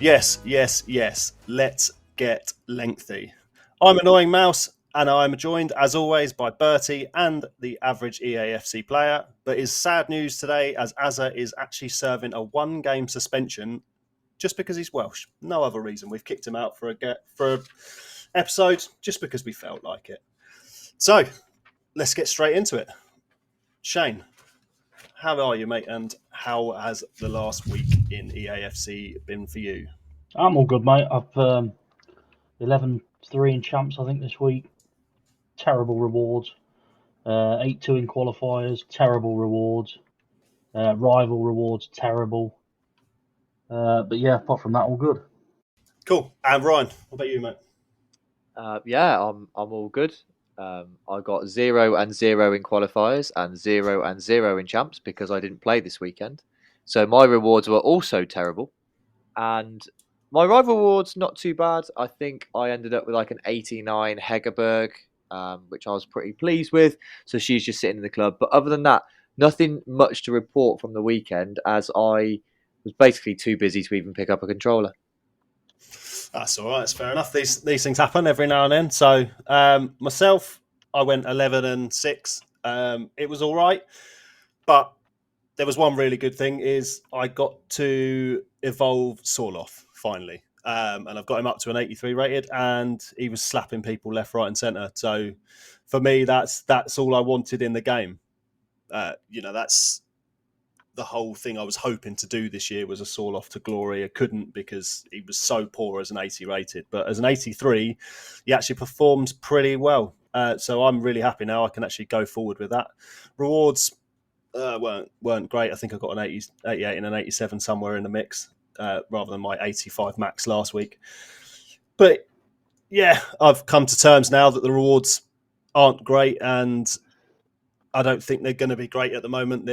Yes, yes, yes. Let's get lengthy. I'm Annoying Mouse, and I'm joined, as always, by Bertie and the average EAFC player. But it's sad news today, as Azza is actually serving a one-game suspension just because he's Welsh. No other reason. We've kicked him out for a episode just because we felt like it. So let's get straight into it. Shane, how are you, mate? And how has the last week in EAFC been for you? I'm all good, mate. I've 11-3 in champs, I think, this week. Terrible rewards. 8-2 in qualifiers. Terrible rewards. Rival rewards, terrible. But yeah, apart from that, all good. Cool. And Ryan, what about you, mate? I'm all good. I got 0-0 in qualifiers and 0-0 in champs because I didn't play this weekend. So my rewards were also terrible, and my rival rewards not too bad. I think I ended up with like an 89 Hegerberg, which I was pretty pleased with. So she's just sitting in the club. But other than that, nothing much to report from the weekend, as I was basically too busy to even pick up a controller. That's all right. That's fair enough. These things happen every now and then. So myself, I went 11-6. It was all right, but there was one really good thing: is I got to evolve Sorloth finally, and I've got him up to an 83 rated, and he was slapping people left, right, and centre. So for me, that's all I wanted in the game. That's the whole thing I was hoping to do this year was a Sorloth to glory. I couldn't because he was so poor as an 80 rated, but as an 83, he actually performs pretty well. So I'm really happy now. I can actually go forward with that. Rewards weren't great. I think I got an 80, 88 and an 87 somewhere in the mix, rather than my 85 max last week. But yeah, I've come to terms now that the rewards aren't great, and I don't think they're going to be great at the moment.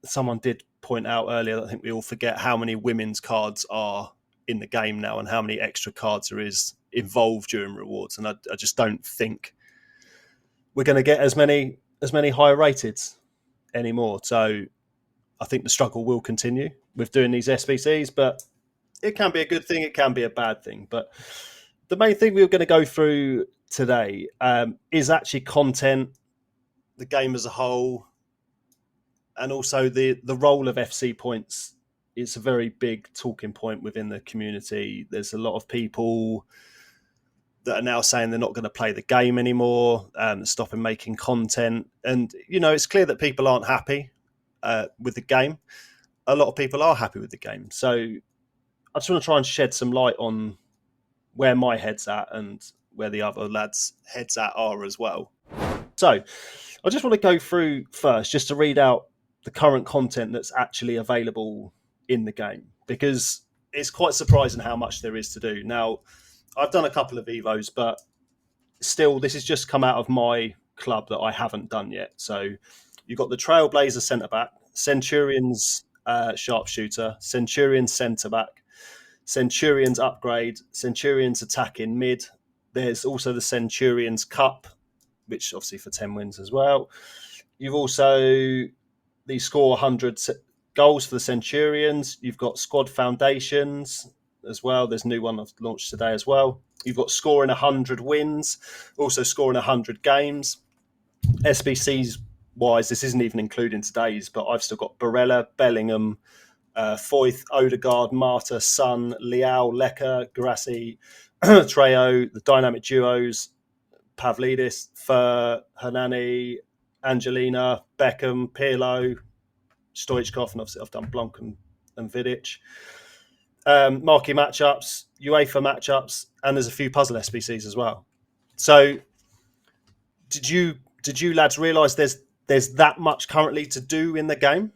Someone did point out earlier that I think we all forget how many women's cards are in the game now and how many extra cards there is involved during rewards. And I just don't think we're going to get as many high rated anymore. So I think the struggle will continue with doing these SBCs, but it can be a good thing. It can be a bad thing. But the main thing we were going to go through today is actually content, the game as a whole, and also the role of FC points. It's a very big talking point within the community. There's a lot of people that are now saying they're not going to play the game anymore, stopping making content. And, it's clear that people aren't happy with the game. A lot of people are happy with the game. So I just want to try and shed some light on where my head's at and where the other lads' heads at are as well. So I just want to go through first just to read out the current content that's actually available in the game, because it's quite surprising how much there is to do. Now, I've done a couple of Evos, but still, this has just come out of my club that I haven't done yet. So you've got the Trailblazer centre-back, Centurions sharpshooter, Centurions centre-back, Centurions upgrade, Centurions attacking mid. There's also the Centurions Cup, which obviously for 10 wins as well. You've also the score 100 goals for the Centurions. You've got squad foundations as well. There's a new one I've launched today as well. You've got scoring 100 wins, also scoring 100 games. SBCs wise, this isn't even including today's, but I've still got Barella, Bellingham, Foyth, Odegaard, Marta, Son, Leao, Lecker, Grassi, Treo, the dynamic duos, Pavlidis, Fur, Hernani, Angelina, Beckham, Pirlo, Stoichkov, and obviously I've done Blanc and Vidic. Marquee matchups, UEFA matchups, and there's a few puzzle SBCs as well. So, did you lads realise there's that much currently to do in the game?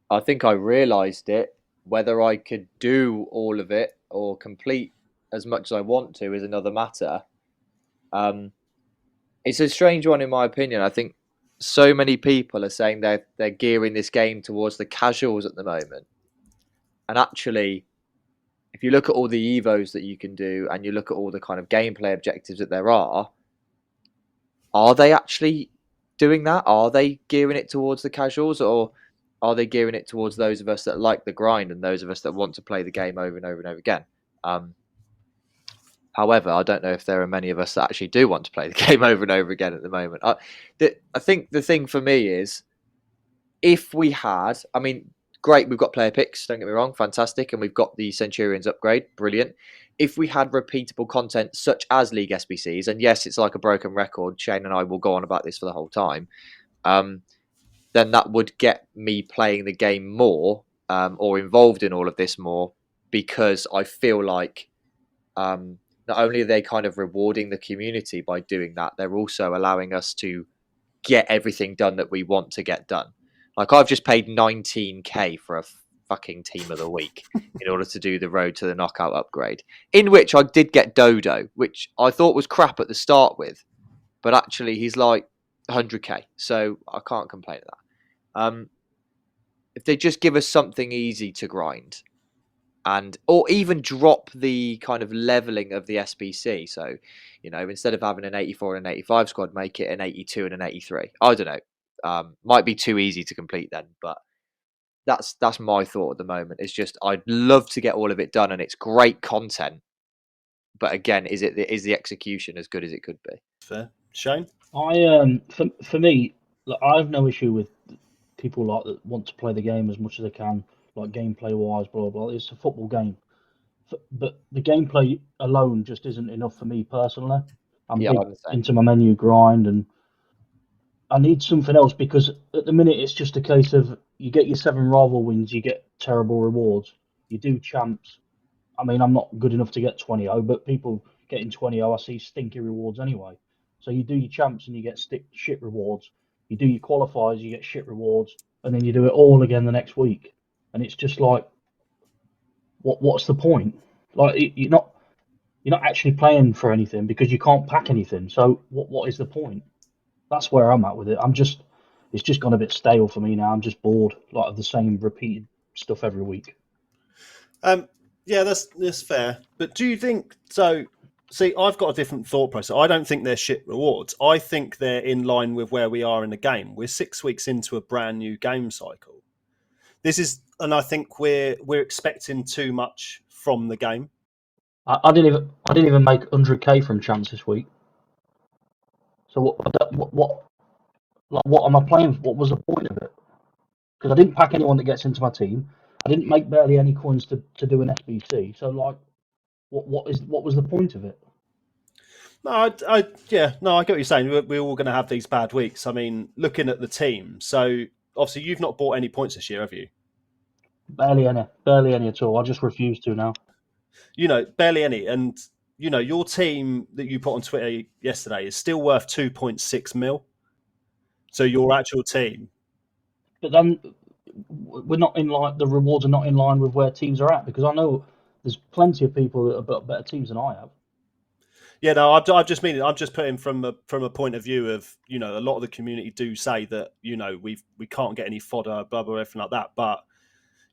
I think I realised it. Whether I could do all of it or complete as much as I want to is another matter. Um, it's a strange one in my opinion. I think so many people are saying they're gearing this game towards the casuals at the moment, and actually, if you look at all the evos that you can do and you look at all the kind of gameplay objectives that there are they actually doing that? Are they gearing it towards the casuals, or are they gearing it towards those of us that like the grind and those of us that want to play the game over and over and over again? However, I don't know if there are many of us that actually do want to play the game over and over again at the moment. I think the thing for me is, if we had, I mean, great, we've got player picks, don't get me wrong, fantastic, and we've got the Centurions upgrade, brilliant. If we had repeatable content such as League SBCs, and yes, it's like a broken record, Shane and I will go on about this for the whole time, then that would get me playing the game more, or involved in all of this more, because I feel like not only are they kind of rewarding the community by doing that, they're also allowing us to get everything done that we want to get done. Like, I've just paid 19k for a fucking team of the week in order to do the road to the knockout upgrade, in which I did get Dodo, which I thought was crap at the start with, but actually he's like 100k, so I can't complain at that. If they just give us something easy to grind, and or even drop the kind of leveling of the SBC. So, instead of having an 84 and an 85 squad, make it an 82 and an 83. I don't know. Might be too easy to complete then, but that's my thought at the moment. It's just, I'd love to get all of it done, and it's great content. But again, is the execution as good as it could be? Fair. Shane? For me, like, I have no issue with people like that want to play the game as much as they can, like gameplay wise, blah blah. It's a football game, but the gameplay alone just isn't enough for me personally. I'm Yeah, big I'm the same. into my menu grind, and I need something else, because at the minute it's just a case of you get your 7 rival wins, you get terrible rewards. You do champs. I mean, I'm not good enough to get 20-0, but people getting 20-0, I see stinky rewards anyway. So you do your champs and you get shit rewards. You do your qualifiers, you get shit rewards, and then you do it all again the next week. And it's just like, what's the point? Like, you're not actually playing for anything because you can't pack anything. So what is the point? That's where I'm at with it. It's just gone a bit stale for me now. I'm just bored, like, of the same repeated stuff every week. Yeah, that's fair. But do you think so? See, I've got a different thought process. I don't think they're shit rewards. I think they're in line with where we are in the game. We're 6 weeks into a brand new game cycle. And I think we're expecting too much from the game. I didn't even make 100k from chance this week. So what am I playing for? What was the point of it? Because I didn't pack anyone that gets into my team. I didn't make barely any coins to do an SBC. So, like, what was the point of it? No, I get what you're saying. We're all going to have these bad weeks. I mean, looking at the team, so obviously you've not bought any points this year, have you? Barely any at all. I just refuse to now. Barely any. And your team that you put on Twitter yesterday is still worth 2.6 mil. So your actual team. But then we're not in line. The rewards are not in line with where teams are at, because I know there's plenty of people that have got better teams than I have. Yeah, no, I'm just putting from a point of view of, a lot of the community do say that, we can't get any fodder, blah blah, everything like that. But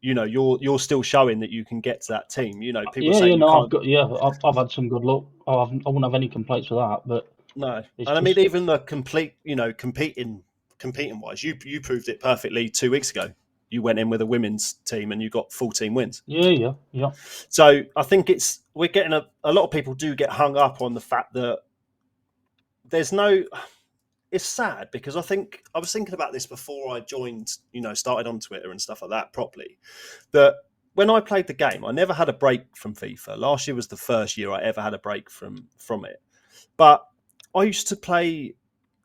you're still showing that you can get to that team. People say you can't. I've had some good luck. I wouldn't have any complaints with that. But No, it's and I just, mean, even the competing wise, you proved it perfectly 2 weeks ago. You went in with a women's team and you got 14 wins. yeah. So I think we're getting a lot of people do get hung up on the fact that there's no. It's sad, because I think I was thinking about this before I joined, started on Twitter and stuff like that properly. That when I played the game, I never had a break from FIFA. Last year was the first year I ever had a break from it. But I used to play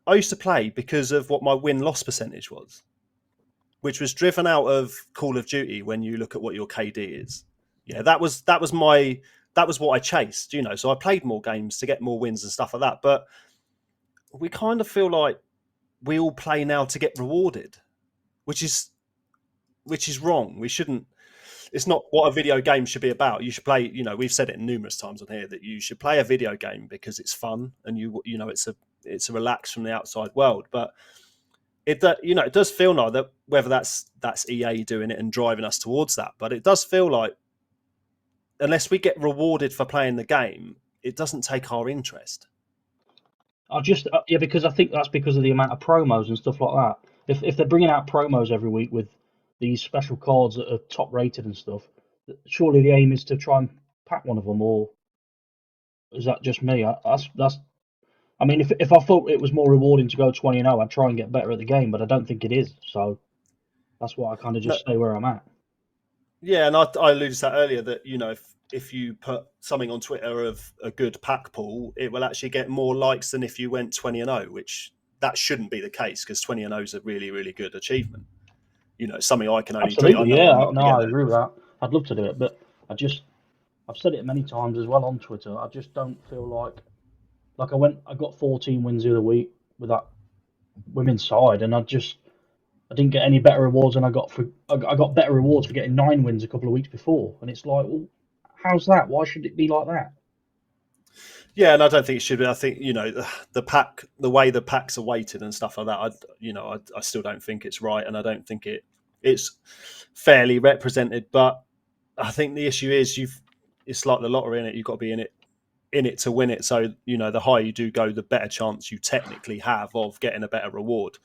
because of what my win-loss percentage was, which was driven out of Call of Duty. When you look at what your KD is, yeah, that was what I chased. So I played more games to get more wins and stuff like that. But we kind of feel like we all play now to get rewarded, which is wrong. We shouldn't. It's not what a video game should be about. You should play. We've said it numerous times on here that you should play a video game because it's fun and it's a relax from the outside world. But it does feel like that, whether that's EA doing it and driving us towards that, but it does feel like unless we get rewarded for playing the game, it doesn't take our interest. Because I think that's because of the amount of promos and stuff like that. If they're bringing out promos every week with these special cards that are top rated and stuff. Surely the aim is to try and pack one of them, or is that just me? That's. I mean, if I thought it was more rewarding to go 20-0, I'd try and get better at the game, but I don't think it is. So that's why I kind of No, just stay where I'm at. yeah, and I alluded to that earlier that if you put something on Twitter of a good pack pool, it will actually get more likes than if you went 20-0, which that shouldn't be the case because 20-0 is a really, really good achievement. Something I can only do. I Absolutely, know yeah. I'm not No, going to I get agree with that. I'd love to do it, but I've said it many times as well on Twitter. I just don't feel like I got 14 wins the other week with that women's side, and I didn't get any better rewards than I got better rewards for getting 9 wins a couple of weeks before, and it's like, well, how's that? Why should it be like that? Yeah, and I don't think it should be. I think the pack, the way the packs are weighted and stuff like that. I still don't think it's right, and I don't think it's fairly represented. But I think the issue is it's like the lottery in it. You've got to be in it to win it. So the higher you do go, the better chance you technically have of getting a better reward.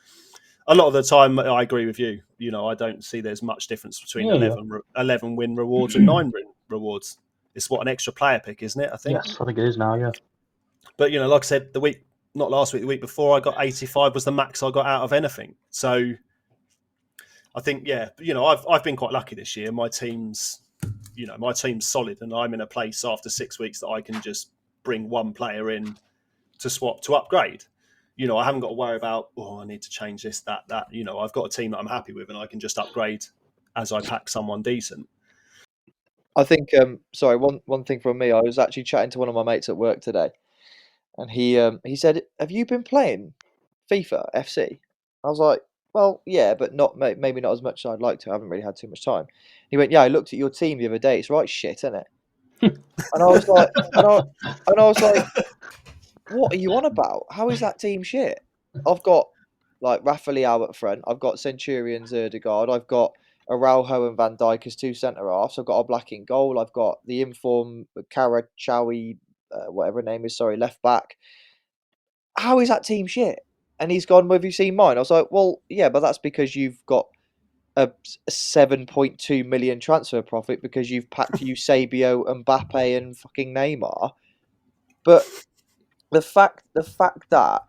A lot of the time, I agree with you. I don't see there's much difference between Yeah. 11 win rewards and 9 win rewards. It's what an extra player pick, isn't it? I think. Yes, I think it is now. Yeah. But like I said, not last week, the week before, I got 85 was the max I got out of anything. So I think, yeah, I've been quite lucky this year. My team's solid, and I'm in a place after 6 weeks that I can just bring one player in to swap to upgrade. I haven't got to worry about, I need to change this, that. I've got a team that I'm happy with, and I can just upgrade as I pack someone decent. I think, sorry, one thing from me. I was actually chatting to one of my mates at work today, and he said, "Have you been playing FIFA FC?" I was like, "Well, yeah, but maybe not as much as I'd like to. I haven't really had too much time." He went, "Yeah, I looked at your team the other day. It's right shit, isn't it?" And I was like, "What are you on about? How is that team shit? I've got like Rafa Leao at front. I've got Centurions, Erdegaard. I've got Araujo and Van Dijk as two centre halves. I've got a Black in goal. I've got the inform Karachawi, whatever her name is. Sorry, left back. How is that team shit?" And he's gone, "Well, have you seen mine?" I was like, "Well, yeah, but that's because you've got a 7.2 million transfer profit because you've packed Eusebio, Mbappe, and fucking Neymar." But the fact that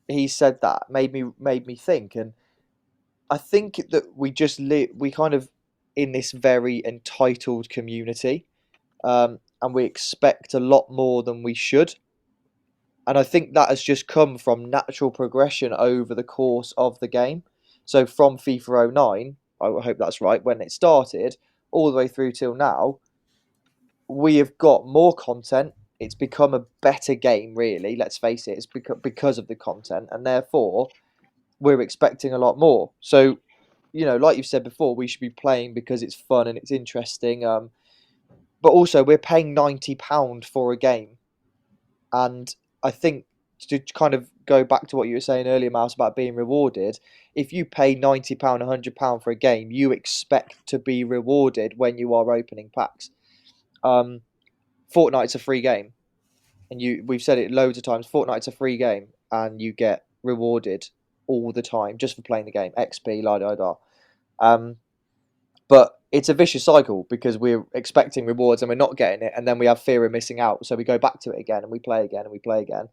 he said that made me think, and I think that we kind of in this very entitled community, and we expect a lot more than we should, and I think that has just come from natural progression over the course of the game. So from FIFA '09, I hope that's right, when it started, all the way through till now, we have got more content. It's become a better game, really. Let's face it, it's because of the content, and therefore we're expecting a lot more. So, like you've said before, we should be playing because it's fun and it's interesting. But also, we're paying £90 for a game, and I think to kind of go back to what you were saying earlier, Mouse, about being rewarded. If you pay £90, £100 for a game, you expect to be rewarded when you are opening packs. Fortnite's a free game, and we've said it loads of times. Fortnite's a free game, and you get rewarded all the time just for playing the game. XP, la da da. But it's a vicious cycle because we're expecting rewards and we're not getting it, and then we have fear of missing out, so we go back to it again and we play again and we play again.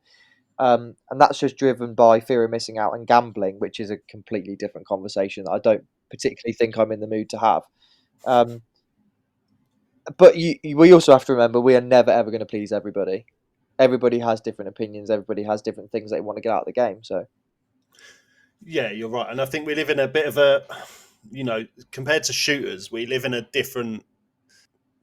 And that's just driven by fear of missing out and gambling, which is a completely different conversation that I don't particularly think I'm in the mood to have. But we also have to remember we are never ever going to please everybody. Everybody has different opinions. Everybody has different things they want to get out of the game. So Yeah, you're right, and I think we live in a bit of a, compared to shooters, we live in a different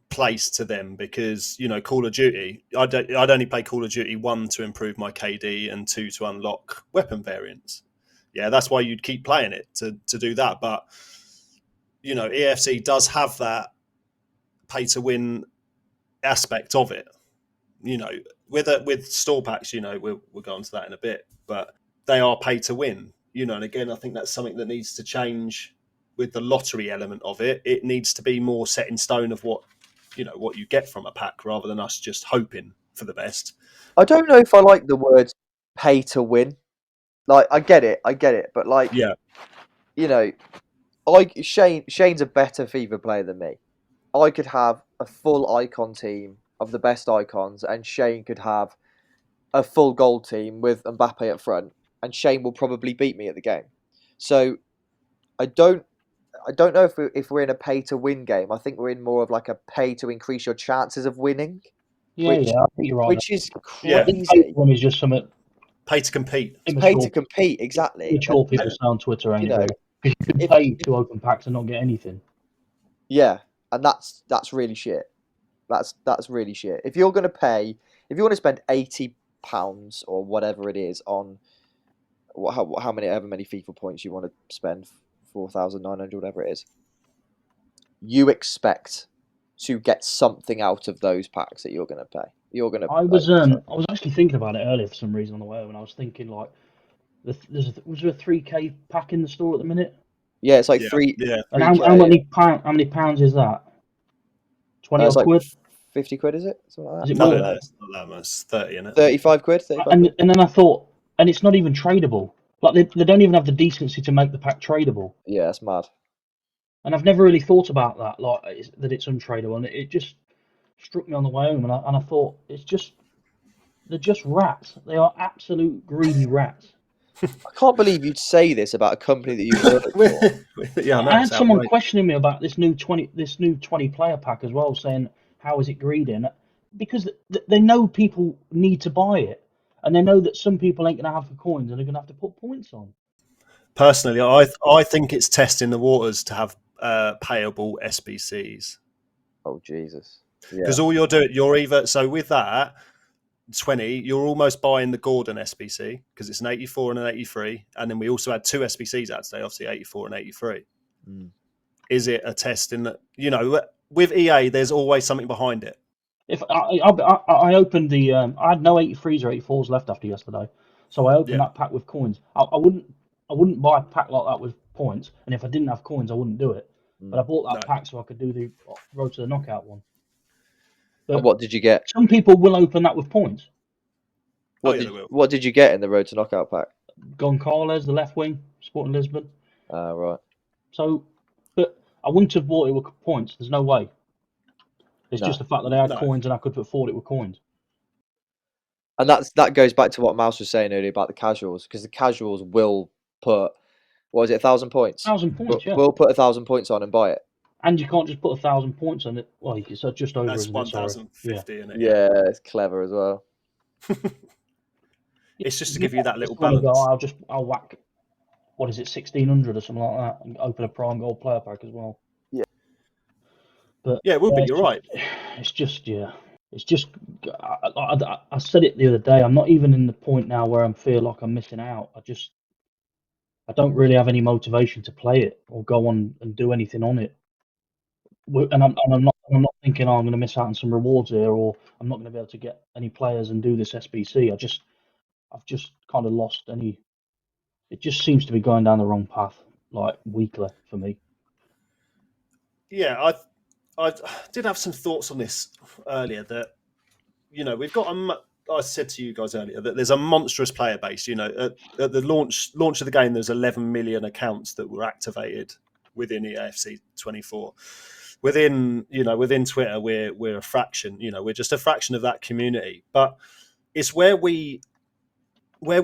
place to them because Call of Duty. I'd only play Call of Duty 1 to improve my KD and 2 to unlock weapon variants. Yeah, that's why you'd keep playing it to do that. But EFC does have that pay to win aspect of it. With store packs, we'll go on to that in a bit, but they are pay to win. And again, I think that's something that needs to change with the lottery element of it. It needs to be more set in stone of what you get from a pack rather than us just hoping for the best. I don't know if I like the words "pay to win." Like, I get it, but like, Yeah, Shane's a better FIFA player than me. I could have a full icon team of the best icons, and Shane could have a full gold team with Mbappe up front, and Shane will probably beat me at the game. So I don't know if we're in a pay to win game. I think we're in more of like a pay to increase your chances of winning, Yeah, which I think you're right. which is Yeah. I think crazy. pay one is just something Pay to compete. It's pay to compete, exactly. Mature people say on Twitter, ain't you it? know, Really? Because you can pay to open packs and not get anything. Yeah, and that's really shit. That's really shit. If you're gonna pay, if you want to spend £80 or whatever it is on how many ever many FIFA points you want to spend, 4,900, whatever it is, you expect to get something out of those packs that you're gonna pay. You're gonna. I was actually thinking about it earlier for some reason on the way home, and I was thinking like, was there a 3K pack in the store at the minute? Yeah, it's like Yeah. three. Yeah. And 3K, how many pounds is that? 20 it's odd like quid? 50 quid, is it? Something like Is that. it No, more? no, it's not that much. It's 30, isn't it? 35 quid. 35 And quid. then I thought, and it's not even tradable. Like they don't even have the decency to make the pack tradable. Yeah, it's mad. And I've never really thought about that, like that it's untradeable. And it just struck me on the way home, and I thought they're just rats. They are absolute greedy rats. I can't believe you'd say this about a company that you work for. Yeah, I know. I It's had someone outrageous. questioning me about this new 20 player pack as well, saying how is it greedy? And because they know people need to buy it, and they know that some people ain't gonna have the coins and they're gonna have to put points on. Personally, I think it's testing the waters to have payable SBCs. Oh Jesus! Yeah, Because all you're doing, you're either so with that 20, you're almost buying the Gordon SBC because it's an 84 and an 83, and then we also had two SBCs out today, obviously 84 and 83. Is it a test in that? With EA, there's always something behind it. If I opened the, I had no 83s or 84s left after yesterday, so I opened that pack with coins. I wouldn't buy a pack like that with points, and if I didn't have coins, I wouldn't do it. But I bought that pack so I could do the road to the knockout one. But and what did you get? some people will open that with points. What did you get in the road to knockout pack? Goncalves, the left wing, Sporting Lisbon. Right. So, but I wouldn't have bought it with points. There's no way. It's just the fact that I had coins and I could afford it with coins. And that goes back to what Mouse was saying earlier about the casuals, because the casuals will put, what is it, 1,000 points? 1,000 points, yeah. We'll put 1,000 points on and buy it. And you can't just put 1,000 points on it. Well, it's just over. That's isn't 1,050 in it. Yeah, it's clever as well. It's just to give you that little balance. I'll whack, what is it, 1,600 or something like that, and open a prime gold player pack as well. Yeah. But yeah, it will be. You're right. It's just, yeah. It's just, I said it the other day. I'm not even in the point now where I feel like I'm missing out. I don't really have any motivation to play it or go on and do anything on it. And I'm not thinking, I'm going to miss out on some rewards here, or I'm not going to be able to get any players and do this SBC. I've just kind of lost any. It just seems to be going down the wrong path, like weekly for me. Yeah, I did have some thoughts on this earlier. That we've got I said to you guys earlier that there's a monstrous player base. At the launch of the game, there's 11 million accounts that were activated within EAFC 24. Within Twitter, we're a fraction. We're just a fraction of that community. But it's where we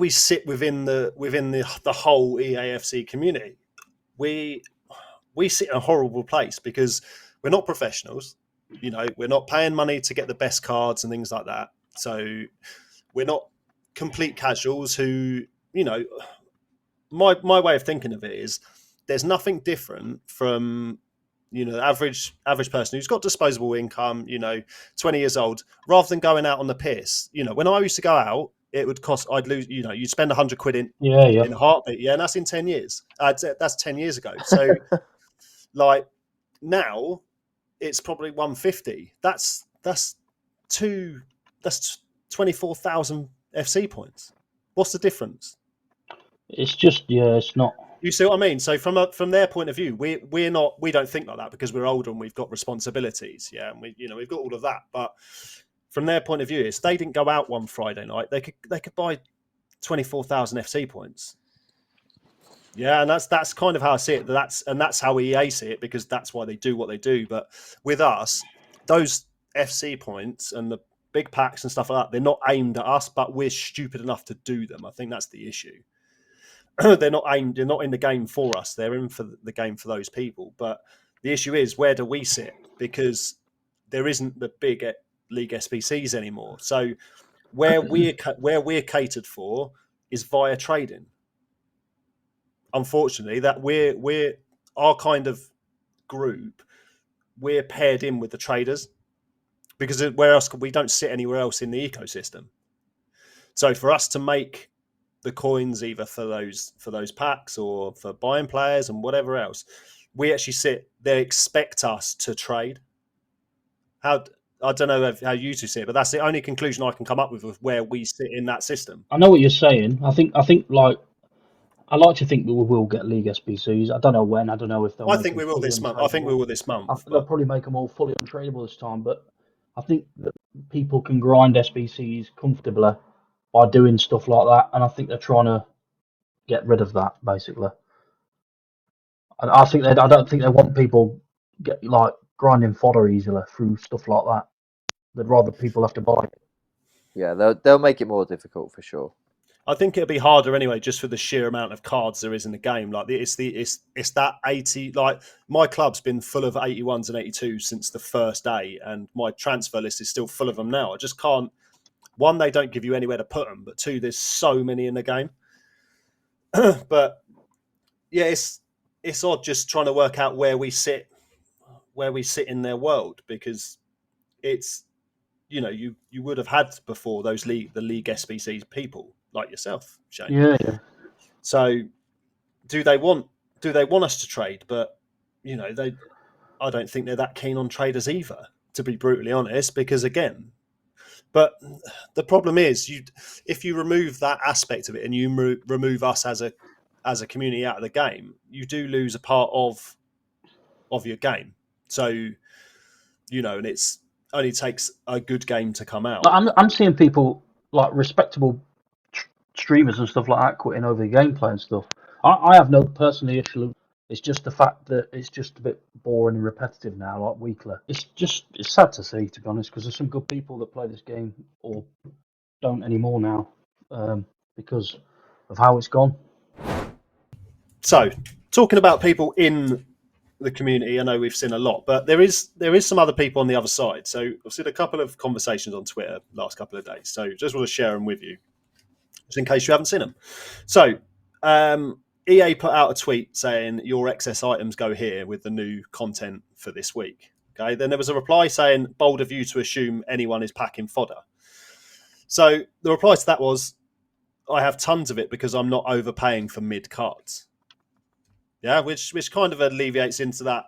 sit within the whole EAFC community. We sit in a horrible place because we're not professionals. We're not paying money to get the best cards and things like that. So we're not complete casuals who, my way of thinking of it is there's nothing different from, the average person who's got disposable income, 20 years old, rather than going out on the piss. When I used to go out, it would cost, I'd lose, you'd spend 100 quid in a heartbeat. Yeah. And that's in 10 years. That's 10 years ago. So like now it's probably 150. That's 24,000 FC points. What's the difference? It's just, it's not. You see what I mean? So from their point of view, we don't think like that because we're older and we've got responsibilities. Yeah, and we've got all of that. But from their point of view, if they didn't go out one Friday night, they could buy 24,000 FC points. Yeah, and that's kind of how I see it. That's how EA see it, because that's why they do what they do. But with us, those FC points and the big packs and stuff like that, they're not aimed at us, but we're stupid enough to do them. I think that's the issue. They're not aimed. They're not in the game for us. They're in for the game for those people. But the issue is, where do we sit? Because there isn't the big league SBCs anymore. So where we're catered for is via trading. Unfortunately, that we're our kind of group, we're paired in with the traders, because where else we don't sit anywhere else in the ecosystem. So for us to make the coins, either for those packs or for buying players and whatever else, we actually sit. They expect us to trade. How I don't know how you two see it, but that's the only conclusion I can come up with where we sit in that system. I know what you're saying. I think like I like to think that we will get league SBCs. I don't know when. I don't know if they'll I make think them we will fully this month. I think we untradeable. will this month. They'll But probably make them all fully untradeable this time. But I think that people can grind SBCs comfortably by doing stuff like that, and I think they're trying to get rid of that basically. I think I don't think they want people get like grinding fodder easily through stuff like that. They'd rather people have to buy it. Yeah, they'll make it more difficult for sure. I think it'll be harder anyway, just for the sheer amount of cards there is in the game. Like it's that 80. Like my club's been full of 81s and 82s since the first day, and my transfer list is still full of them now. I just can't. One, they don't give you anywhere to put them, but two, there's so many in the game. But yeah, it's odd just trying to work out where we sit in their world, because it's, you would have had before those the league SBCs people like yourself, Shane. Yeah. So do they want us to trade? But I don't think they're that keen on traders either, to be brutally honest, because again, but the problem is, if you remove that aspect of it and you remove us as a community out of the game, you do lose a part of your game. So and it's only takes a good game to come out. I'm seeing people like respectable streamers and stuff like that quitting over the gameplay and stuff. I have no personal issue. It's just the fact that it's just a bit boring and repetitive now, like weekly. It's sad to see, to be honest, because there's some good people that play this game or don't anymore now, because of how it's gone. So, talking about people in the community, I know we've seen a lot, but there is some other people on the other side. So I've seen a couple of conversations on Twitter last couple of days. So just want to share them with you, just in case you haven't seen them. So EA put out a tweet saying your excess items go here with the new content for this week. Okay, then there was a reply saying, bold of you to assume anyone is packing fodder. So the reply to that was, I have tons of it because I'm not overpaying for mid cards. Yeah, which kind of alleviates into that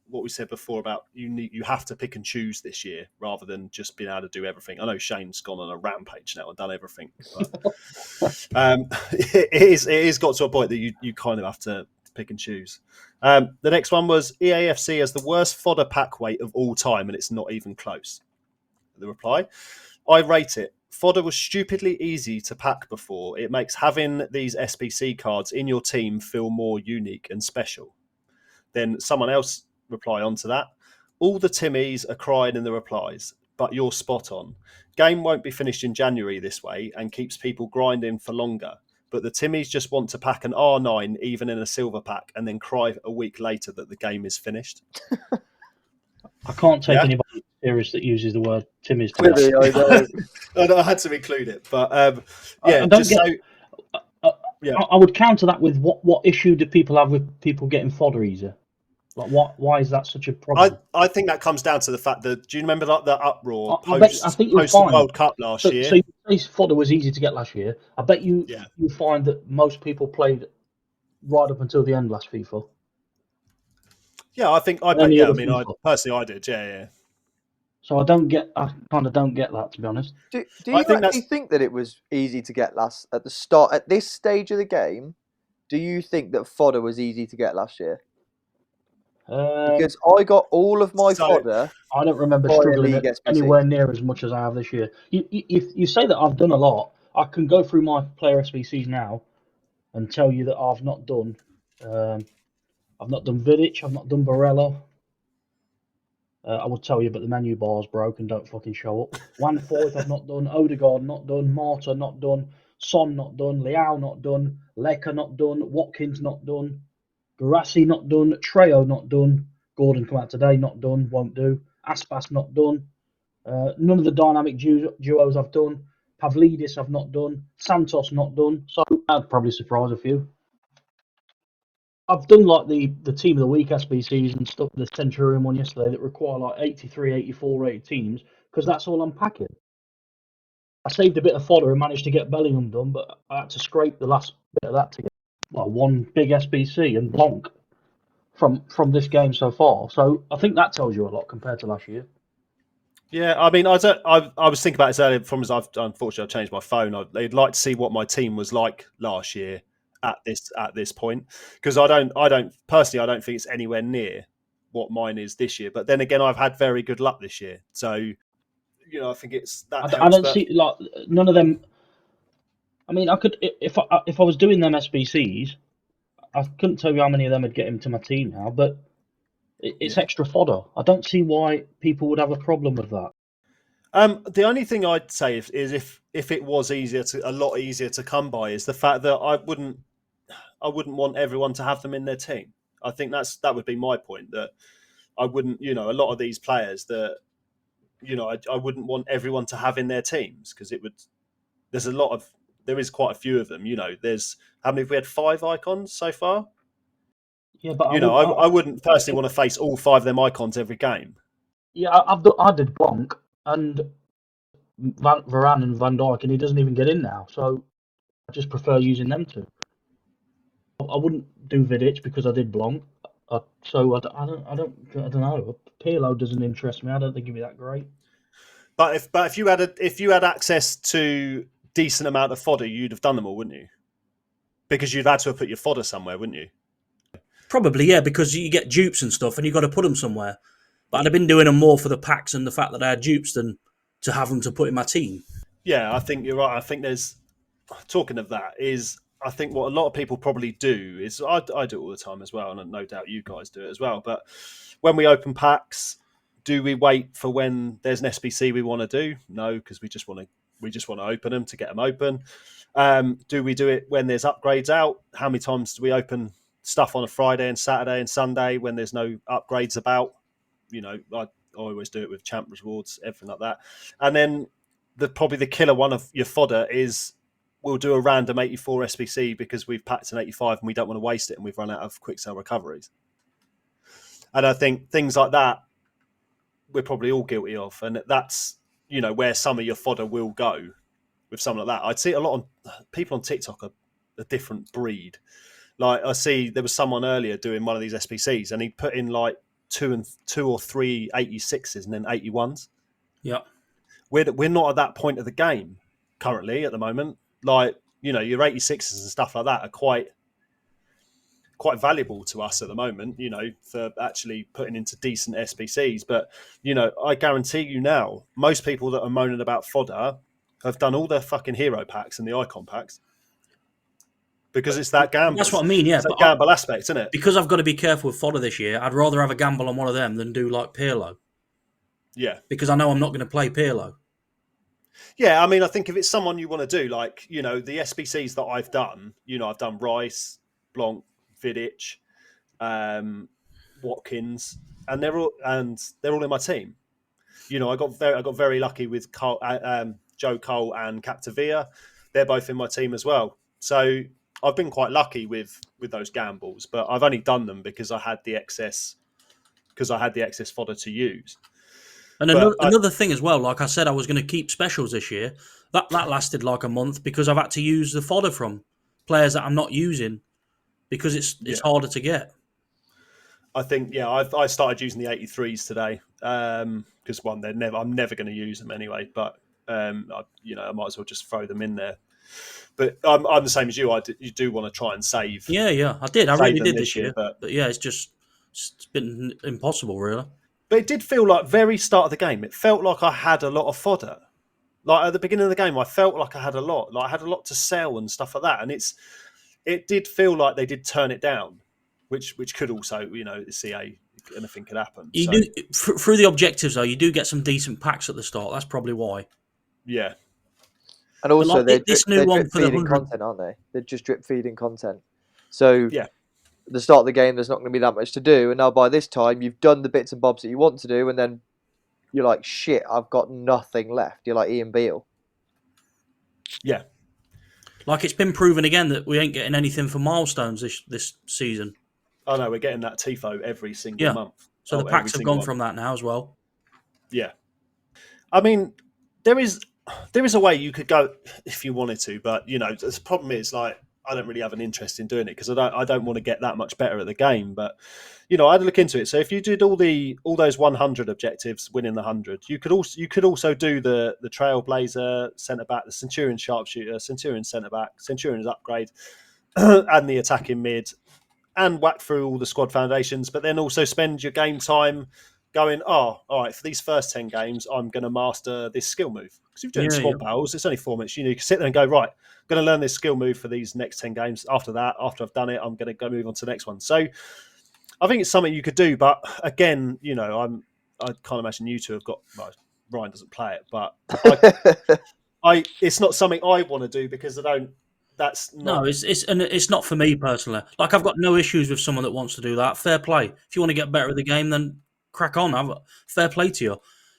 what we said before about you have to pick and choose this year rather than just being able to do everything. I know Shane's gone on a rampage now and done everything, but it is got to a point that you kind of have to pick and choose. The next one was EAFC has the worst fodder pack weight of all time, and it's not even close. The reply, I rate it. Fodder was stupidly easy to pack before. It makes having these SBC cards in your team feel more unique and special. Then someone else reply onto that. All the Timmies are crying in the replies, but you're spot on. Game won't be finished in January this way and keeps people grinding for longer. But the Timmies just want to pack an R9 even in a silver pack and then cry a week later that the game is finished. I can't take anybody serious that uses the word Timmy's. I had to include it, but yeah, I would counter that with what issue do people have with people getting fodder easier? Like, why is that such a problem? I think that comes down to the fact that, do you remember the uproar I think post the World Cup last year? So you say fodder was easy to get last year. I bet you find that most people played right up until the end last FIFA. Yeah, I mean, personally, I did. Yeah. So I kind of don't get that, to be honest. Do you actually think that it was easy to get at the start, at this stage of the game? Do you think that fodder was easy to get last year? Because I got all of my fodder. I don't remember struggling anywhere near as much as I have this year. You say that I've done a lot. I can go through my player SBCs now, and tell you that I've not done Vidic, I've not done Barella. I would tell you, but the menu bar's broke and don't fucking show up. 1/4 I've not done, Odegaard not done, Marta not done, Son not done, Leao not done, Leka not done, Watkins not done, Garassi not done, Treo not done, Gordon come out today, not done, won't do, Aspas not done, none of the dynamic duos I've done, Pavlidis I've not done, Santos not done, so that'd probably surprise a few. I've done like the team of the week SBCs and stuff, the Centurion one yesterday that require like 83, 84 rated teams because that's all I'm packing. I saved a bit of fodder and managed to get Bellingham done, but I had to scrape the last bit of that to get one big SBC and Blanc from this game so far. So I think that tells you a lot compared to last year. Yeah, I mean, I was thinking about this earlier. Unfortunately, I've changed my phone. I'd like to see what my team was like last year at this point, because I don't personally, I don't think it's anywhere near what mine is this year. But then again, I've had very good luck this year, so I think it's that. I don't see like none of them. I mean, I could if I was doing them SBCs, I couldn't tell you how many of them would get into my team now, but it's extra fodder. I don't see why people would have a problem with that. The only thing I'd say is if it was a lot easier to come by, is the fact that I wouldn't want everyone to have them in their team. I think that would be my point, that I wouldn't, a lot of these players that, I wouldn't want everyone to have in their teams, because there is quite a few of them. There's, how many have we had? 5 icons so far? Yeah, but I wouldn't personally want to face all 5 of them icons every game. Yeah, I did Blanc and Varane and Van Dijk, and he doesn't even get in now. So I just prefer using them two. I wouldn't do Vidic because I did Blanc. So I don't know. Pirlo doesn't interest me. I don't think he'd be that great. But if you had access to decent amount of fodder, you'd have done them all, wouldn't you? Because you'd had to have put your fodder somewhere, wouldn't you? Probably, yeah, because you get dupes and stuff, and you've got to put them somewhere. But I'd have been doing them more for the packs and the fact that I had dupes than to have them to put in my team. Yeah, I think you're right. I think there's, talking of that, is I think what a lot of people probably do is, I do it all the time as well, and no doubt you guys do it as well. But when we open packs, do we wait for when there's an SBC we want to do? No, because we just want to open them to get them open. Do we do it when there's upgrades out? How many times do we open stuff on a Friday and Saturday and Sunday when there's no upgrades about? I always do it with champ rewards, everything like that. And then probably the killer one of your fodder is, we'll do a random 84 SBC because we've packed an 85 and we don't want to waste it and we've run out of quick sell recoveries. And I think things like that, we're probably all guilty of. And that's, where some of your fodder will go with something like that. I'd see a lot of people on TikTok are a different breed. Like, I see there was someone earlier doing one of these SBCs and he put in like 2 or 3 86s and then 81s. Yeah. We're not at that point of the game currently at the moment. Like, your 86s and stuff like that are quite valuable to us at the moment, for actually putting into decent SBCs. But, I guarantee you now, most people that are moaning about fodder have done all their fucking hero packs and the icon packs. Because it's that gamble. That's what I mean, yeah. It's that gamble aspect, isn't it? Because I've got to be careful with fodder this year, I'd rather have a gamble on one of them than do like Pirlo. Yeah. Because I know I'm not going to play Pirlo. Yeah, I mean, I think if it's someone you want to do, like, the SBCs that I've done, I've done Rice, Blanc, Vidic, Watkins, and they're all in my team. I got very lucky with Cole, Joe Cole and Captavia. They're both in my team as well. So I've been quite lucky with those gambles, but I've only done them because I had the excess fodder to use. And another thing as well, like I said, I was going to keep specials this year. That lasted like a month because I've had to use the fodder from players that I'm not using because it's harder to get. I think, I started using the 83s today because I'm never going to use them anyway. But I might as well just throw them in there. But I'm the same as you. You do want to try and save. Yeah, I did. I really did this year. But yeah, it's been impossible, really. But it did feel like very start of the game. It felt like I had a lot of fodder. Like at the beginning of the game, I felt like I had a lot. Like I had a lot to sell and stuff like that. And it's it did feel like they did turn it down, which could also, see anything could happen. You do through the objectives though. You do get some decent packs at the start. That's probably why. Yeah. And also, like this new they're one drip for the feeding 100. content, aren't they? They're just drip feeding content. So Yeah. at the start of the game, there's not going to be that much to do, and now by this time, you've done the bits and bobs that you want to do, and then you're like, shit, I've got nothing left. You're like Ian Beale. Yeah. Like, it's been proven again that we ain't getting anything for milestones this season. Oh no, we're getting that TIFO every single month. So the packs have gone from that now as well. Yeah. I mean, there is a way you could go if you wanted to, but the problem is, like, I don't really have an interest in doing it because I don't want to get that much better at the game. But I had to look into it. So if you did all those 100 objectives, winning the 100, you could also do the Trailblazer centre back, the Centurion sharpshooter, Centurion centre back, Centurion's upgrade, and the attacking mid, and whack through all the squad foundations. But then also spend your game time going, all right, for these first 10 games, I'm going to master this skill move. Because if you're doing squad battles, it's only 4 minutes. You can sit there and go, right, I'm going to learn this skill move for these next 10 games. After that, after I've done it, I'm going to go move on to the next one. So I think it's something you could do. But again, I can't imagine you two have got, well, Ryan doesn't play it, but it's not something I want to do because I don't. That's not... No, it's not for me personally. Like, I've got no issues with someone that wants to do that. Fair play. If you want to get better at the game, then crack on. Fair play to you.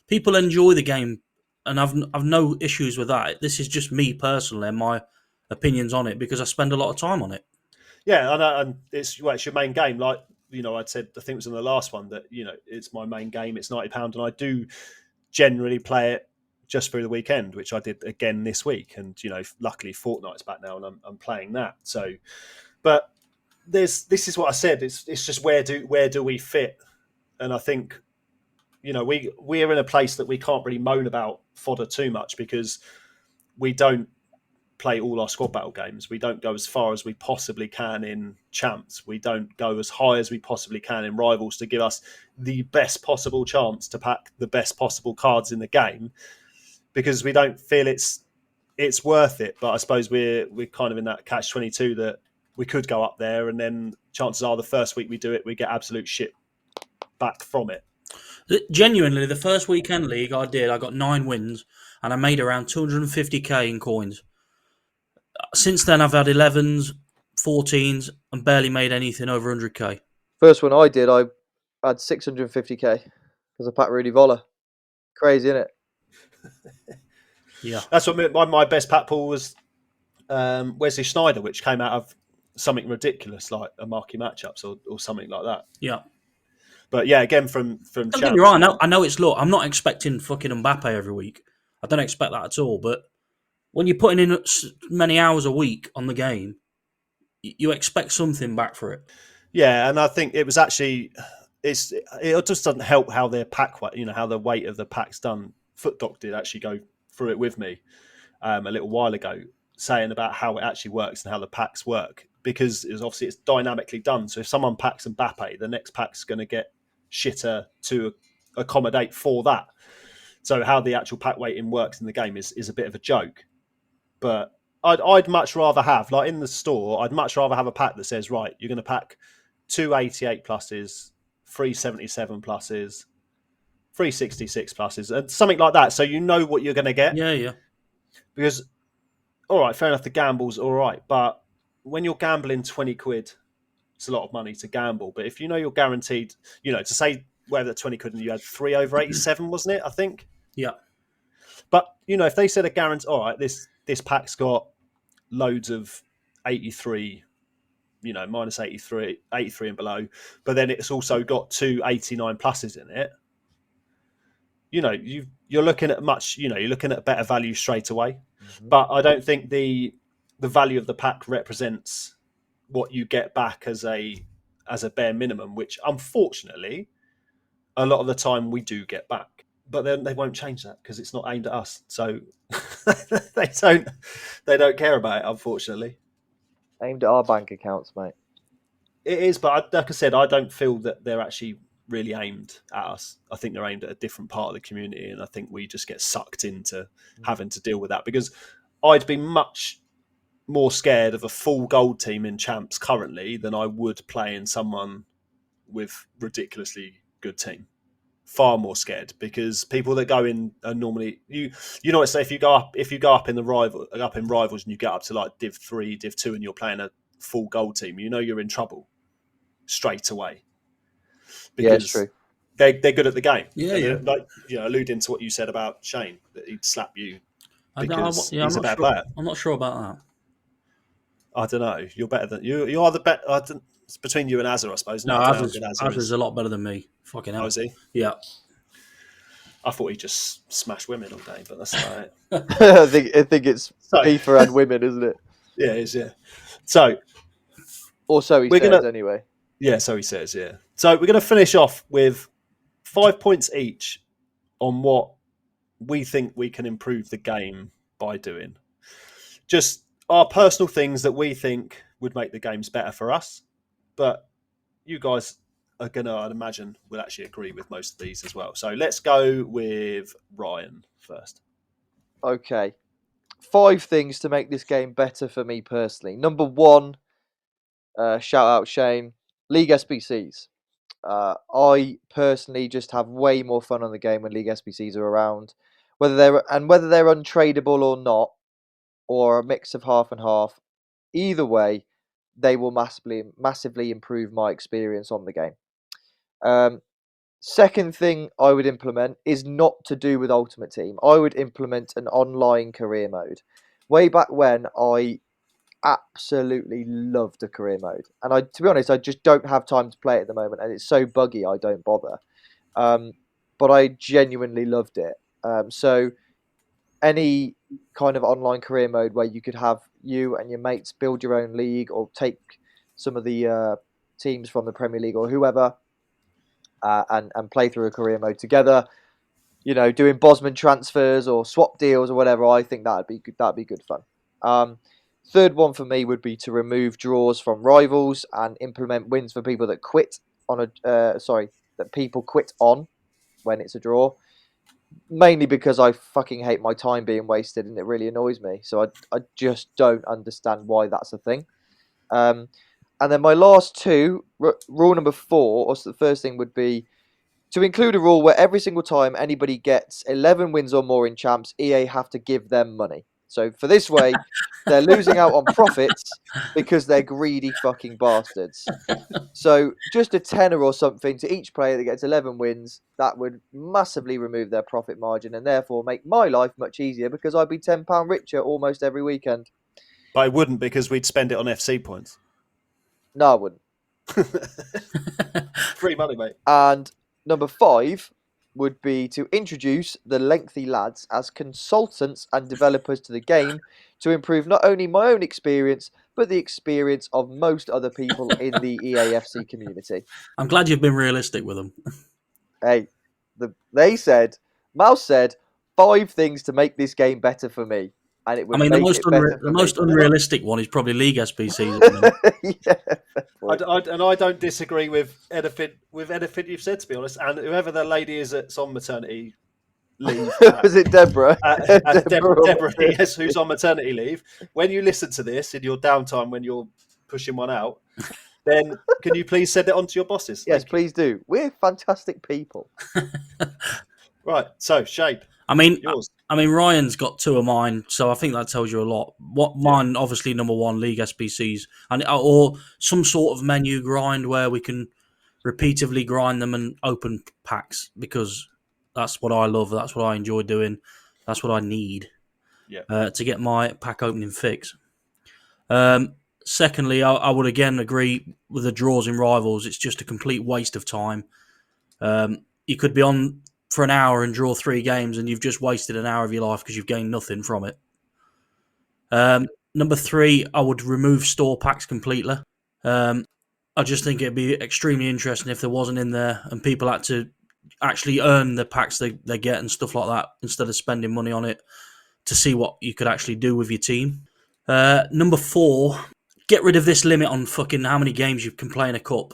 People enjoy the game, and I've no issues with that. This is just me personally and my opinions on it because I spend a lot of time on it. Yeah, and it's your main game. Like, I'd said, I think it was in the last one that it's my main game. It's £90, and I do generally play it just through the weekend, which I did again this week. And, luckily Fortnite's back now and I'm playing that. So, but this is what I said. It's just where do we fit? And I think, we're in a place that we can't really moan about fodder too much because we don't play all our squad battle games. We don't go as far as we possibly can in champs. We don't go as high as we possibly can in rivals to give us the best possible chance to pack the best possible cards in the game, because we don't feel it's worth it. But I suppose we're kind of in that catch-22 that we could go up there, and then chances are the first week we do it, we get absolute shit back from it. Genuinely, the first weekend league I got 9 wins, and I made around 250k in coins. Since then, I've had 11s, 14s, and barely made anything over 100k. First one I did, I had 650k because I packed Rudy Voller. Crazy, isn't it? Yeah, that's what my best pack pool was. Wesley Sneijder, which came out of something ridiculous like a marquee matchups or something like that. Yeah. But yeah, again from don't get me wrong. I know it's look. I'm not expecting fucking Mbappe every week. I don't expect that at all. But when you're putting in many hours a week on the game, you expect something back for it. Yeah, and I think it was actually it just doesn't help how their pack weight, how the weight of the pack's done. Footdoc did actually go through it with me a little while ago, saying about how it actually works and how the packs work, because it's dynamically done. So if someone packs Mbappe, the next pack's going to get shitter to accommodate for that. So how the actual pack weighting works in the game is a bit of a joke. But I'd much rather have, like in the store, I'd much rather have a pack that says, right, you're going to pack 2 88 pluses, 3 77 pluses, 3 66 pluses, and something like that. So you know what you're going to get. Yeah. Because, all right, fair enough, the gamble's all right. But when you're gambling 20 quid, it's a lot of money to gamble. But if you know you're guaranteed, to say whether 20 quid and you had 3 over 87, wasn't it? I think. Yeah. But, if they said a guarantee, all right, this pack's got loads of 83, minus 83 and below, but then it's also got 2 89 pluses in it. You're looking at you're looking at better value straight away. Mm-hmm. But I don't think the value of the pack represents what you get back as a bare minimum, which unfortunately a lot of the time we do get back. But then they won't change that because it's not aimed at us. So they don't care about it, unfortunately. Aimed at our bank accounts, mate. It is, but like I said, I don't feel that they're actually really aimed at us. I think they're aimed at a different part of the community, and I think we just get sucked into having to deal with that, because I'd be much more scared of a full gold team in champs currently than I would playing someone with ridiculously good team. Far more scared, because people that go in are normally you know what, say if you go up in rivals and you get up to like Div 3, Div 2 and you're playing a full gold team, you know you're in trouble straight away. Yeah, it's Because true. they're good at the game. Yeah, And yeah. like, you know, alluding to what you said about Shane, that he'd slap you I'm because not he's a better sure. player. I'm not sure about that. I don't know. You're better than you are the better. It's between you and Azza, I suppose. No, I don't know how good Azza Azra's is. a lot better than me. Fucking hell. Oh, is he? Yeah. I thought he just smashed women all day, but that's all right. I think it's So, FIFA and women, isn't it? yeah, it is, yeah. So Or so he We're says, gonna- anyway. yeah, so he says, yeah. So we're going to finish off with 5 points each on what we think we can improve the game by doing. Just our personal things that we think would make the games better for us. But you guys are going to, I'd imagine, will actually agree with most of these as well. So let's go with Ryan first. Okay. 5 things to make this game better for me personally. Number 1, shout out Shane, League SBCs. I personally just have way more fun on the game when League SBCs are around, whether they're untradeable or not, or a mix of half and half. Either way, they will massively improve my experience on the game. Second thing I would implement is not to do with Ultimate Team. I would implement an online career mode. Way back when, I absolutely loved a career mode, and to be honest, I just don't have time to play it at the moment, and it's so buggy I don't bother. But I genuinely loved it. So any kind of online career mode where you could have you and your mates build your own league, or take some of the teams from the Premier League or whoever, and play through a career mode together. You know, doing Bosman transfers or swap deals or whatever. I think that'd be good. That'd be good fun. Third one for me would be to remove draws from rivals and implement wins for people that quit on that people quit on when it's a draw. Mainly because I fucking hate my time being wasted and it really annoys me. So I just don't understand why that's a thing. And then my last two, rule number 4, or so the first thing would be to include a rule where every single time anybody gets 11 wins or more in champs, EA have to give them money. So for this way, they're losing out on profits because they're greedy fucking bastards. So just a tenner or something to each player that gets 11 wins, that would massively remove their profit margin and therefore make my life much easier because I'd be £10 richer almost every weekend. But I wouldn't, because we'd spend it on FC points. No, I wouldn't. Free money, mate. And number 5 would be to introduce the lengthy lads as consultants and developers to the game to improve not only my own experience, but the experience of most other people in the EAFC community. I'm glad you've been realistic with them. Hey, Mouse said 5 things to make this game better for me. And it would the make most, it better the most for me. unrealistic one is probably League SBCs. At the minute. Yeah, fair point. I don't disagree with anything you've said, to be honest. And whoever the lady is that's on maternity leave, Was it Deborah? Deborah, yes, who's on maternity leave. When you listen to this in your downtime when you're pushing one out, then can you please send it on to your bosses? Yes, Thank please do. We're fantastic people. you. Right. So Shane, I mean, yours. Ryan's got 2 of mine, so I think that tells you a lot. Mine, obviously, number 1, League SBCs, or some sort of menu grind where we can repeatedly grind them and open packs, because that's what I love. That's what I enjoy doing. That's what I need to get my pack opening fix. Secondly, I would again agree with the draws in rivals. It's just a complete waste of time. You could be on for an hour and draw 3 games, and you've just wasted an hour of your life because you've gained nothing from it. Number 3, I would remove store packs completely. I just think it'd be extremely interesting if there wasn't in there and people had to actually earn the packs they get and stuff like that instead of spending money on it to see what you could actually do with your team. Number 4, get rid of this limit on fucking how many games you can play in a cup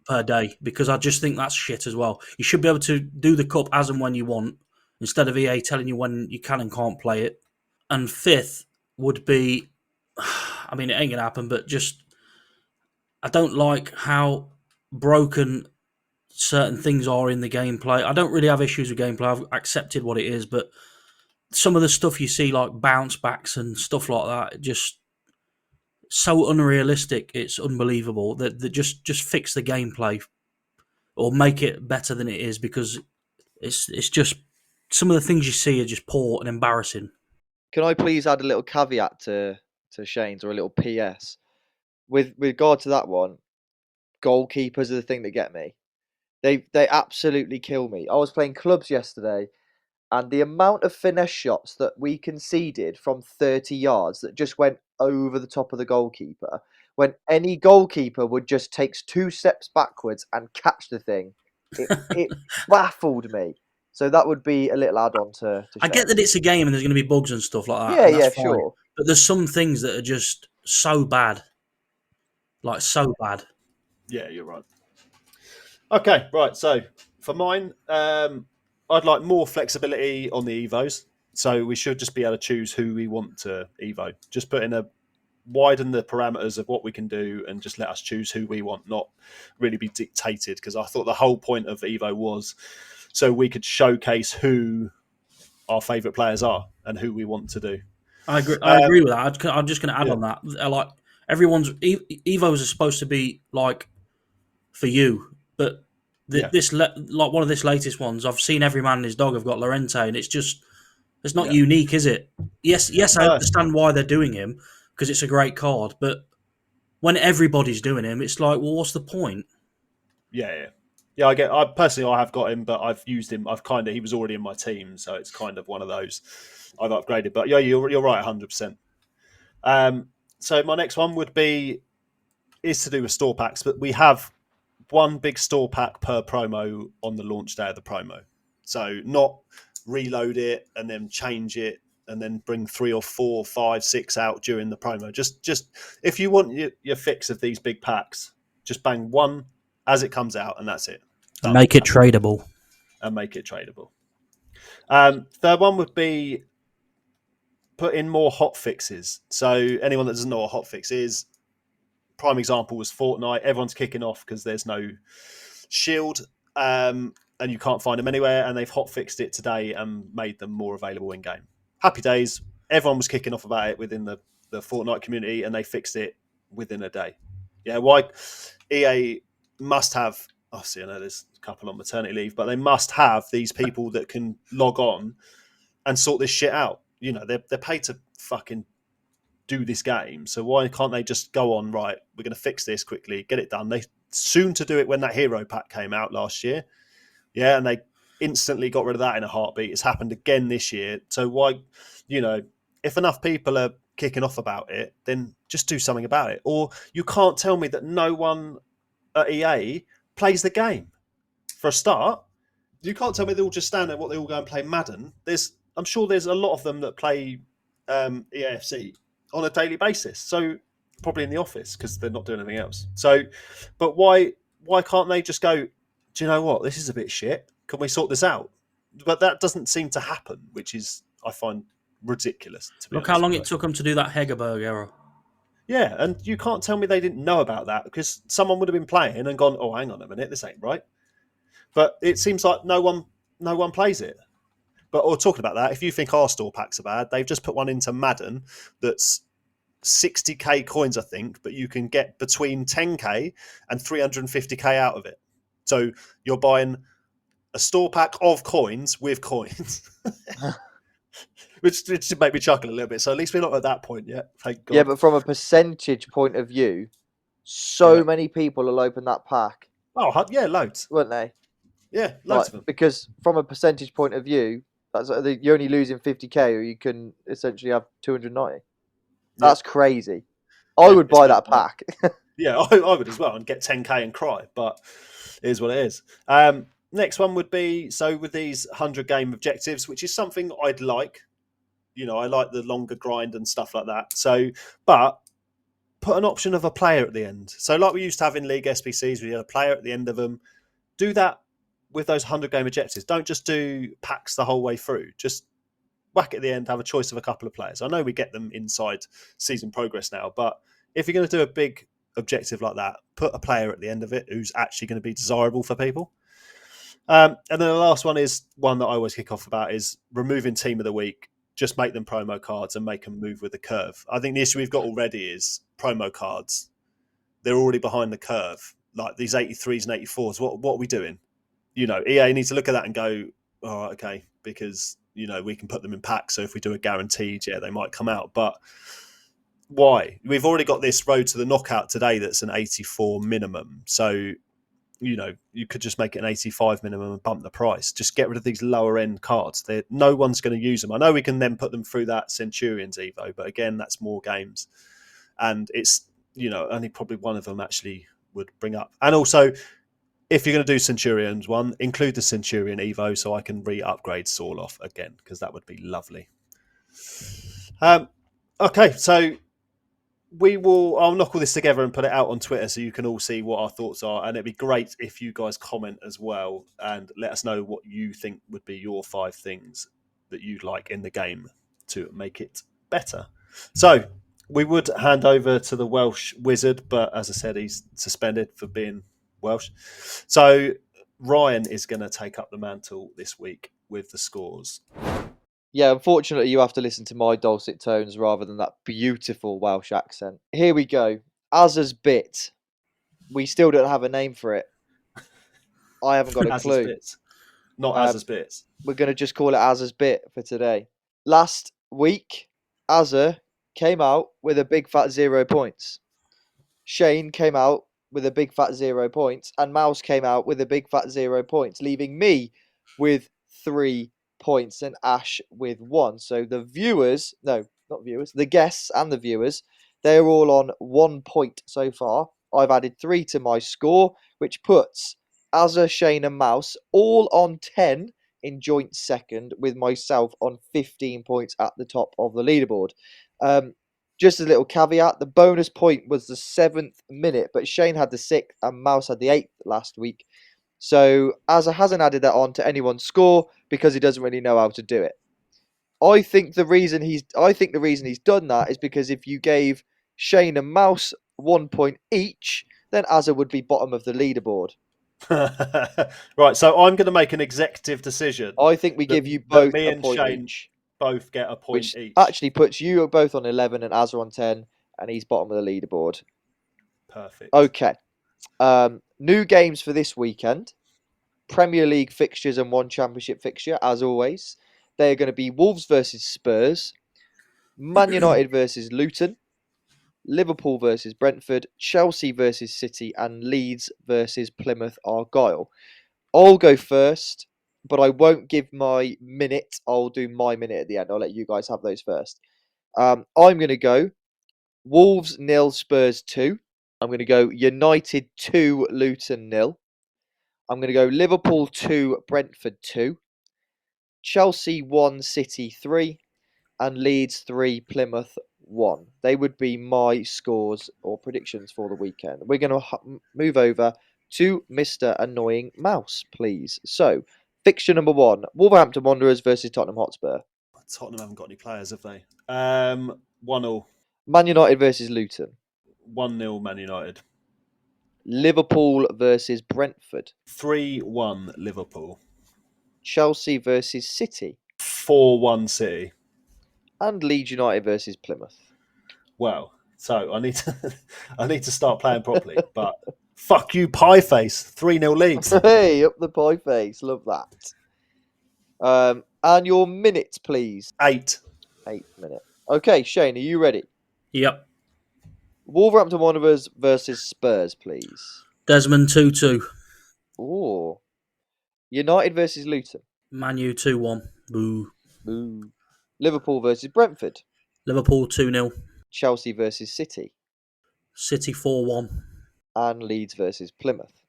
per day, because I just think that's shit as well. You should be able to do the cup as and when you want, instead of EA telling you when you can and can't play it. And 5th would be I mean, it ain't gonna happen, but just I don't like how broken certain things are in the gameplay. I don't really have issues with gameplay. I've accepted what it is, but some of the stuff you see, like bounce backs and stuff like that, just so unrealistic. It's unbelievable that just fix the gameplay or make it better than it is, because it's just some of the things you see are just poor and embarrassing. Can I please add a little caveat to Shane's, or a little PS? With regard to that one, goalkeepers are the thing that get me. They absolutely kill me. I was playing clubs yesterday, and the amount of finesse shots that we conceded from 30 yards that just went over the top of the goalkeeper, when any goalkeeper would just take 2 steps backwards and catch the thing, it baffled me. So that would be a little add-on to I get Shane. that it's a game and there's going to be bugs and stuff like that. Yeah, and that's yeah, fine. sure. But there's some things that are just so bad, like so bad. Yeah, you're right. Okay, right. So for mine, I'd like more flexibility on the Evos. So we should just be able to choose who we want to Evo. Just widen the parameters of what we can do and just let us choose who we want, not really be dictated. Because I thought the whole point of Evo was so we could showcase who our favourite players are and who we want to do. I agree with that. I'm just going to add on that. Like everyone's Evos are supposed to be like for you, but this like one of this latest ones, I've seen every man and his dog have got Lorente, and it's not unique, is it? Yes, I understand why they're doing him because it's a great card, but when everybody's doing him, it's like, well, what's the point? Yeah. I personally have got him, but I've used him. He was already in my team, so it's kind of one of those I've upgraded. But yeah, you're right, 100%. So my next one is to do with store packs, but we have one big store pack per promo on the launch day of the promo. So not reload it and then change it and then bring 3 or 4, 5, 6 out during the promo. Just if you want your fix of these big packs, just bang one as it comes out and that's it. And make it tradable. Third one would be put in more hot fixes. So anyone that doesn't know what a hot fix is, prime example was Fortnite. Everyone's kicking off because there's no shield and you can't find them anywhere, and they've hot fixed it today and made them more available in game. Happy days. Everyone was kicking off about it within the Fortnite community, and they fixed it within a day. Yeah, why EA must have, I know there's a couple on maternity leave, but they must have these people that can log on and sort this shit out. You know, they're paid to fucking do this game, so why can't they just go on, right, we're going to fix this quickly, get it done. They soon to do it when that hero pack came out last year. Yeah, and they instantly got rid of that in a heartbeat. It's happened again this year. So why, if enough people are kicking off about it, then just do something about it. Or you can't tell me that no one at EA plays the game. For a start, you can't tell me they all just stand there, they all go and play Madden. I'm sure there's a lot of them that play EAFC on a daily basis. So probably in the office because they're not doing anything else. So, but why can't they just go, do you know what? This is a bit shit. Can we sort this out? But that doesn't seem to happen, which is, I find, ridiculous. Look how long it took them to do that Hegerberg error. Yeah, and you can't tell me they didn't know about that because someone would have been playing and gone, oh, hang on a minute, this ain't right. But it seems like no one plays it. But or talking about that, if you think our store packs are bad, they've just put one into Madden that's 60k coins, I think, but you can get between 10k and 350k out of it. So you're buying a store pack of coins with coins, which made me chuckle a little bit. So at least we're not at that point yet. Thank God. Yeah, but from a percentage point of view, so many people will open that pack. Oh, yeah, loads. Wouldn't they? Yeah, loads of them. Because from a percentage point of view, you're only losing 50k, or you can essentially have 290. That's crazy. I would buy that pack. Yeah, I would as well, and get 10k and cry, but it is what it is. Next one would be, so with these 100 game objectives, which is something I'd like. I like the longer grind and stuff like that. So, but put an option of a player at the end. So like we used to have in League SBCs, we had a player at the end of them. Do that with those 100 game objectives. Don't just do packs the whole way through. Just whack at the end, have a choice of a couple of players. I know we get them inside season progress now, but if you're going to do a big objective like that, put a player at the end of it who's actually going to be desirable for people. And then the last one is one that I always kick off about is removing team of the week. Just make them promo cards and make them move with the curve. I think the issue we've got already is promo cards. They're already behind the curve. Like these 83s and 84s, what are we doing? EA needs to look at that and go, all right, okay, because, we can put them in packs. So if we do a guaranteed, they might come out. But why? We've already got this road to the knockout today that's an 84 minimum. So, you could just make it an 85 minimum and bump the price. Just get rid of these lower end cards. No one's going to use them. I know we can then put them through that Centurions Evo, but again, that's more games. And it's, only probably one of them actually would bring up. And also, if you're going to do Centurions one, include the Centurion Evo so I can re-upgrade Saul off again, because that would be lovely. Okay, so I'll knock all this together and put it out on Twitter so you can all see what our thoughts are. And it'd be great if you guys comment as well and let us know what you think would be your 5 things that you'd like in the game to make it better. So we would hand over to the Welsh wizard, but as I said, he's suspended for being Welsh. So Ryan is going to take up the mantle this week with the scores. Yeah, unfortunately, you have to listen to my dulcet tones rather than that beautiful Welsh accent. Here we go. Azza's Bit. We still don't have a name for it. I haven't got a clue. Bits. Not Azza's Bits. We're going to just call it Azza's Bit for today. Last week, Azza came out with a big fat 0 points. Shane came out with a big fat 0 points. And Mouse came out with a big fat 0 points, leaving me with 3 points and Ash with 1. So the the guests and the viewers, they're all on 1 point so far. I've added 3 to my score, which puts Azza, Shane and Mouse all on 10 in joint second, with myself on 15 points at the top of the leaderboard. Just a little caveat, the bonus point was the 7th minute, but Shane had the 6th and Mouse had the 8th last week. So Azza hasn't added that on to anyone's score because he doesn't really know how to do it. I think the reason he's done that is because if you gave Shane and Mouse 1 point each, then Azza would be bottom of the leaderboard. Right, so I'm going to make an executive decision. I think we give you both me a and point Shane each. Both get a point which each. Actually puts you both on 11 and Azza on 10, and he's bottom of the leaderboard. Perfect. Okay. New games for this weekend. Premier League fixtures and 1 Championship fixture, as always. They are going to be Wolves versus Spurs, Man United versus Luton, Liverpool versus Brentford, Chelsea versus City, and Leeds versus Plymouth Argyle. I'll go first, but I won't give my minute. I'll do my minute at the end. I'll let you guys have those first. I'm going to go Wolves 0, Spurs 2. I'm going to go United 2, Luton 0. I'm going to go Liverpool 2, Brentford 2. Chelsea 1, City 3. And Leeds 3, Plymouth 1. They would be my scores or predictions for the weekend. We're going to move over to Mr. Annoying Mouse, please. So, fixture number 1, Wolverhampton Wanderers versus Tottenham Hotspur. Tottenham haven't got any players, have they? 1-0. Man United versus Luton. 1-0 Man United. Liverpool versus Brentford. 3-1 Liverpool. Chelsea versus City. 4-1 City. And Leeds United versus Plymouth. Well, so I need to start playing properly, but fuck you, Pieface. 3-0 Leeds. Hey, up the Pieface. Love that. And your minutes, please. 8. 8 minute. Okay, Shane, are you ready? Yep. Wolverhampton Wanderers versus Spurs, please. Desmond 2-2. Oh. United versus Luton. Man U 2-1. Boo. Boo. Liverpool versus Brentford. Liverpool 2-0. Chelsea versus City. City 4-1. And Leeds versus Plymouth.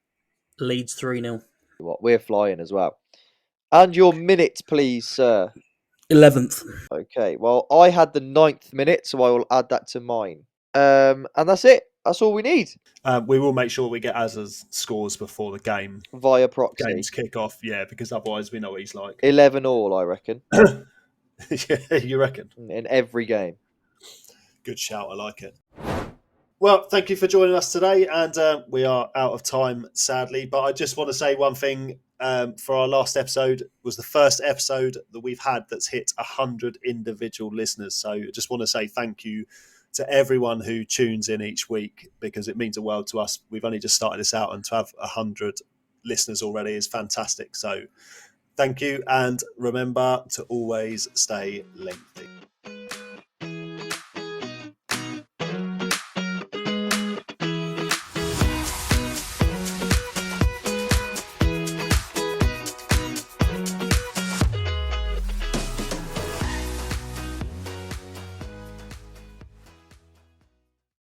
Leeds 3-0. What, we're flying as well. And your minute, please, sir. 11th. Okay, well, I had the 9th minute, so I will add that to mine. And that's it. That's all we need. We will make sure we get Azza's scores before the game. Via proxy. Games kick off, yeah, because otherwise we know what he's like. 11 all, I reckon. Yeah, you reckon? in every game. Good shout. I like it. Well, thank you for joining us today, and we are out of time, sadly. But I just want to say one thing. For our last episode was the first episode that we've had that's hit 100 individual listeners. So I just want to say thank you to everyone who tunes in each week, because it means a world to us. We've only just started this out, and to have 100 listeners already is fantastic. So thank you, and remember to always stay lengthy.